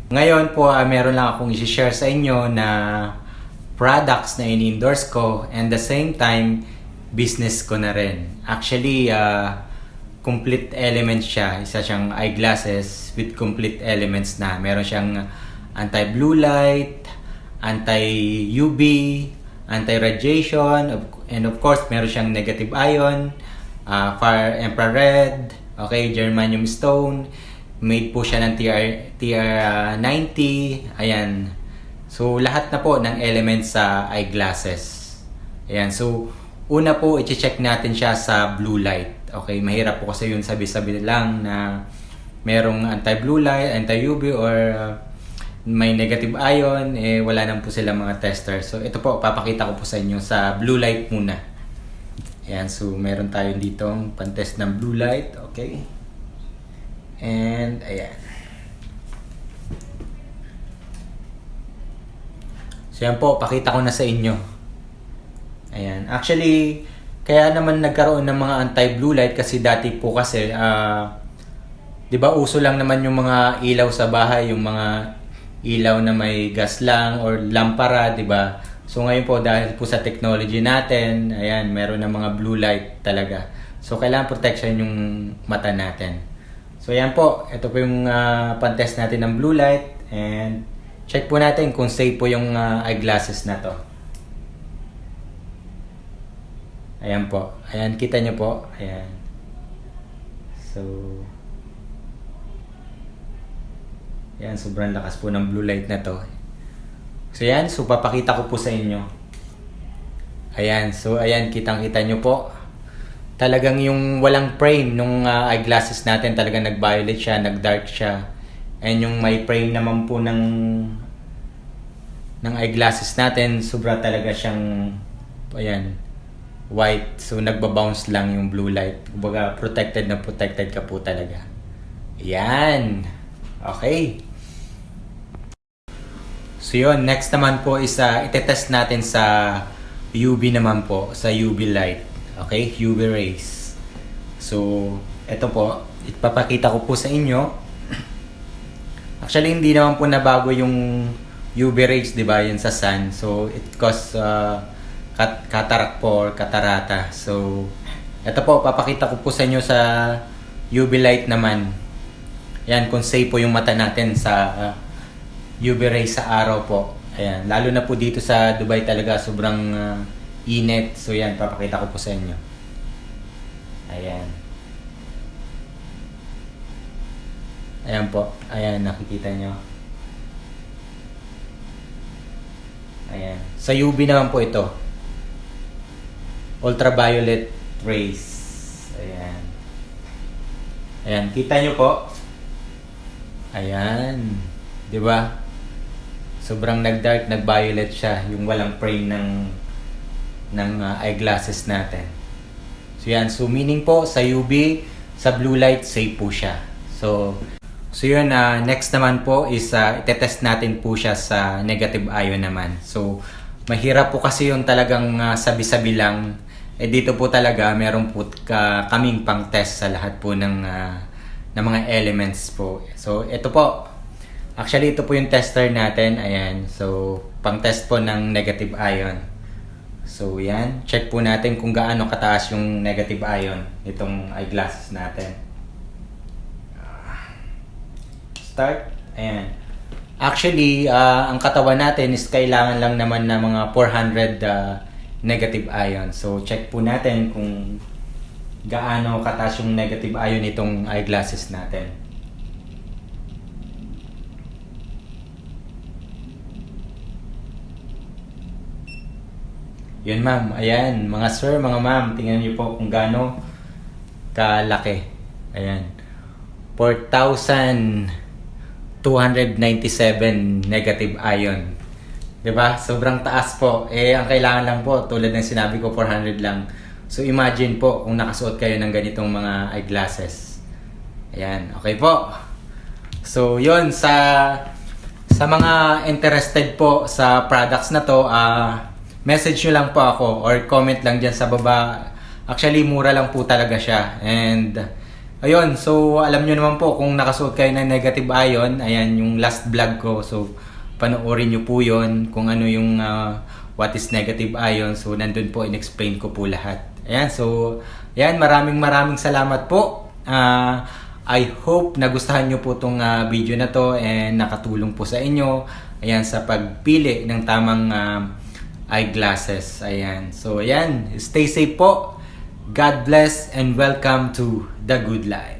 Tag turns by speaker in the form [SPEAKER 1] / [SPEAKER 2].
[SPEAKER 1] Ngayon po, meron lang akong i-share sa inyo na products na ini-endorse ko and the same time, business ko na rin. Actually, complete elements siya. Isa siyang eyeglasses with complete elements na. Meron siyang anti-blue light, anti-UV, anti-radiation, and of course, meron siyang negative ion, far infrared, okay, germanium stone. Made po siya ng TR90. Ayan. So, lahat na po ng elements sa eyeglasses. Ayan. So, una po, i-check natin siya sa blue light. Okay, mahirap po kasi yun sabi-sabi lang na merong anti-blue light, anti-UV, or may negative ion. Wala nang po sila mga tester. So, ito po, papakita ko po sa inyo sa blue light muna. Ayan. So, meron tayo ditong pantest ng blue light. Okay. And, ayan. So, yan po, pakita ko na sa inyo. Ayan. Actually, kaya naman nagkaroon ng mga anti-blue light kasi dati po kasi, di ba uso lang naman yung mga ilaw sa bahay, yung mga ilaw na may gas lang or lampara, di ba? So, ngayon po, dahil po sa technology natin, ayan, meron ng mga blue light talaga. So, kailangan protection yung mata natin. So, yan po. Ito po yung pantest natin ng blue light. And check po natin kung safe po yung eyeglasses na to. Ayan po. Ayan, kita nyo po. Ayan. So, ayan, sobrang lakas po ng blue light na to. So, ayan. So, papakita ko po sa inyo. Ayan. So, ayan, kitang-kita nyo po. Talagang yung walang frame nung eyeglasses natin, talagang nag-violet siya, nag-dark siya. And yung may frame naman po ng eyeglasses natin, sobra talaga siyang, ayan, white. So, nagbabounce lang yung blue light. Kumbaga, protected na protected ka po talaga. Ayan. Okay. So, yun. Next naman po is, itetest natin sa UV naman po, sa UV light. Okay, UV rays. So, ito po, ipapakita ko po sa inyo. Actually, hindi naman po nabago yung UV rays, di ba, yun sa sun. So, it cause cataract po or catarata. So, ito po, papakita ko po sa inyo sa UV light naman. Yan, kung safe po yung mata natin sa UV rays sa araw po. Ayan, lalo na po dito sa Dubai talaga, sobrang init. So yan, papakita ko po sa inyo. Ayan. Ayan po. Ayan, nakikita nyo. Ayan. Sa UV naman po ito. Ultraviolet rays. Ayan. Ayan, kita nyo po. Ayan. Diba? Sobrang nag-dark, nag-violet siya. Yung walang frame ng eyeglasses natin. So yan, so meaning po sa UV, sa blue light, safe po siya. So yun, next naman po is itetest natin po siya sa negative ion naman. So mahirap po kasi yung talagang sabi-sabi lang. Dito po talaga meron po kaming pang test sa lahat po ng mga elements po. So ito po, actually ito po yung tester natin. Ayan, so pang test po ng negative ion. So yan, check po natin kung gaano kataas yung negative ion itong eyeglasses natin. Start. Ayan. Actually, ang katawan natin is kailangan lang naman na mga 400 negative ion. So check po natin kung gaano kataas yung negative ion itong eyeglasses natin. Yun ma'am, ayan, mga sir, mga ma'am, tingnan niyo po kung gaano kalaki. Ayan, 4,297 negative ion. Diba? Sobrang taas po. Ang kailangan lang po, tulad ng sinabi ko, 400 lang. So imagine po kung nakasuot kayo ng ganitong mga eyeglasses. Ayan, okay po. So yun, sa mga interested po sa products na to, message nyo lang po ako or comment lang dyan sa baba. Actually, mura lang po talaga siya. And Ayun, so alam nyo naman po kung nakasuot kayo ng negative ion, ayan yung last vlog ko. So panoorin nyo po yon kung ano yung what is negative ion. So nandun po in-explain ko po lahat. Ayan, so ayan, maraming salamat po. I hope nagustuhan nyo po tong video na to and nakatulong po sa inyo. Ayan, sa pagpili ng tamang eyeglasses. Ayan, so ayan, stay safe po. God bless and welcome to The Good Life.